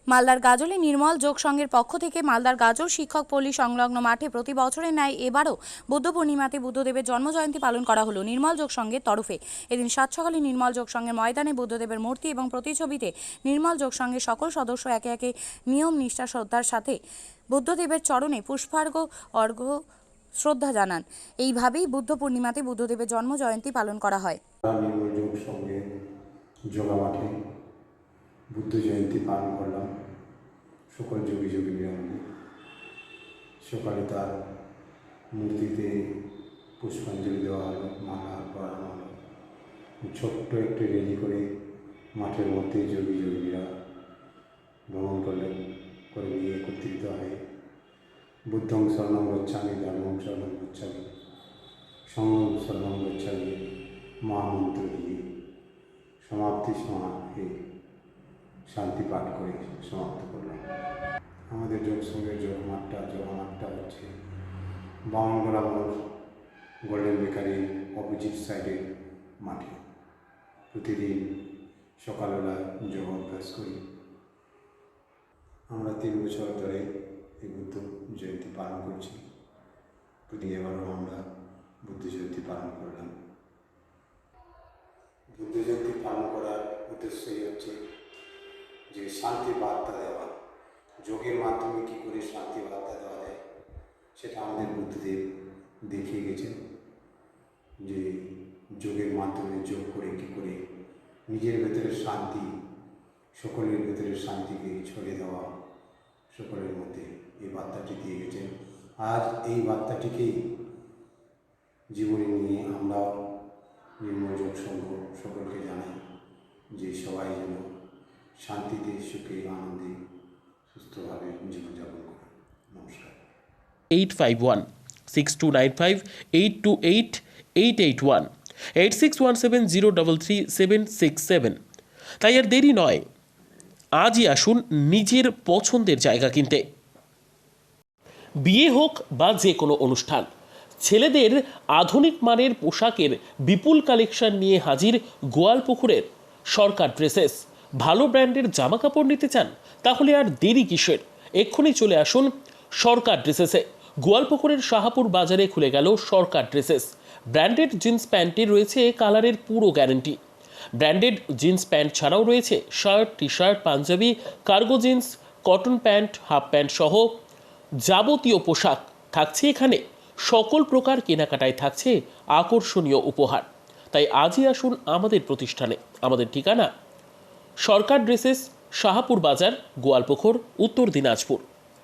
মালদার গাজলে নির্মল যোগ সংঘের পক্ষ থেকে মালদার গাজল শিক্ষক পল্লী সংলগ্ন মাঠে প্রতি বছরের ন্যায় এবারও বুদ্ধ পূর্ণিমাতে বুদ্ধদেবের জন্মজয়ন্তী পালন করা হলো নির্মল যোগ সংঘের তরফে। এদিন সাত সকালে নির্মল যোগ সংঘের ময়দানে বুদ্ধদেবের মূর্তি এবং প্রতিছবিতে নির্মল যোগ সংঘের সকল সদস্য একে একে নিয়ম নিষ্ঠা শ্রদ্ধার সাথে বুদ্ধদেবের চরণে পুষ্পার্ঘ্য অর্ঘ্য শ্রদ্ধা জানান। এইভাবেই বুদ্ধ পূর্ণিমাতে বুদ্ধদেবের জন্মজয়ন্তী পালন করা হয়। নির্মল যোগ সঙ্গে যোগা মাঠে বুদ্ধ জয়ন্তী পালন করলাম সকল যোগী যোগীরা মিলে। সকালে তার মূর্তিতে পুষ্পাঞ্জলি দেওয়া হলো, মালা পরানো হলো। ছোট্ট একটু রেডি করে মাঠের মধ্যে যোগী যোগীরা ভ্রমণ করলেন, করে নিয়ে একত্রিত হয়ে বুদ্ধং শরণং গচ্ছামি, ধর্মং শরণং গচ্ছামি, সংঘং শরণং গচ্ছামি মহামন্ত্র দিয়ে সমাপ্তি সমাধি শান্তি পাঠ করে সমাপ্ত করলাম। আমাদের যোগ সঙ্গের যোগমাঠটা হচ্ছে বামনগোলা মোড় গোল্ডেন বেকারি অপোজিট সাইডের মাঠে। প্রতিদিন সকালবেলা যোগ অভ্যাস করি। আমরা 3 বছর ধরে এই বুদ্ধ জয়ন্তী পালন করছি। এবারও আমরা বুদ্ধ জয়ন্তী পালন করলাম। বুদ্ধ জয়ন্তী পালন করার উদ্দেশ্যই হচ্ছে যে শান্তি বার্তা দেওয়া। যোগের মাধ্যমে কী করে শান্তি বার্তা দেওয়া যায় সেটা আমাদের বুদ্ধদেব দেখিয়ে গেছেন, যে যোগের মাধ্যমে যোগ করে কী করে নিজের ভেতরে শান্তি, সকলের ভেতরে শান্তিকে ছড়িয়ে দেওয়া, সকলের মধ্যে এই বার্তাটি দিয়ে গেছেন। আজ এই বার্তাটিকেই জীবনে নিয়ে আমরাও নির্মল যোগ সংঘ সকলকে জানাই যে সবাই যেন শান্তিতে, সুখে, আনন্দে, সুস্থভাবে জীবনযাপন করে। নমস্কার। 851-6295-828-881 8617033767। তাই আর দেরি নয়, আজই আসুন নিজের পছন্দের জায়গা কিনতে। বিয়ে হোক বা যে কোনো অনুষ্ঠান, ছেলেদের আধুনিক মানের পোশাকের বিপুল কালেকশন নিয়ে হাজির গোয়ালপুকুরের সরকার ড্রেসেস। ভালো ব্র্যান্ডের জামা কাপড় নিতে চান? তাহলে আর দেরি কিসের? এক্ষুনি চলে আসুন সরকার ড্রেসেসে। গোয়ালপুকুরের শাহাপুর বাজারে খুলে গেল সরকার ড্রেসেস। ব্র্যান্ডেড জিন্স প্যান্টে রয়েছে কালারের পুরো গ্যারান্টি। ব্র্যান্ডেড জিন্স প্যান্ট ছাড়াও রয়েছে shirt, T shirt, panjabi, cargo jeans, cotton pant, half pant সহ যাবতীয় পোশাক থাকছে এখানে। সকল প্রকার কেনাকাটায় থাকছে আকর্ষণীয় উপহার। তাই আজই আসুন আমাদের প্রতিষ্ঠানে। আমাদের ঠিকানা সরকার ড্রেসেস, শাহাপুর বাজার, গোয়ালপুকুর, উত্তর দিনাজপুর।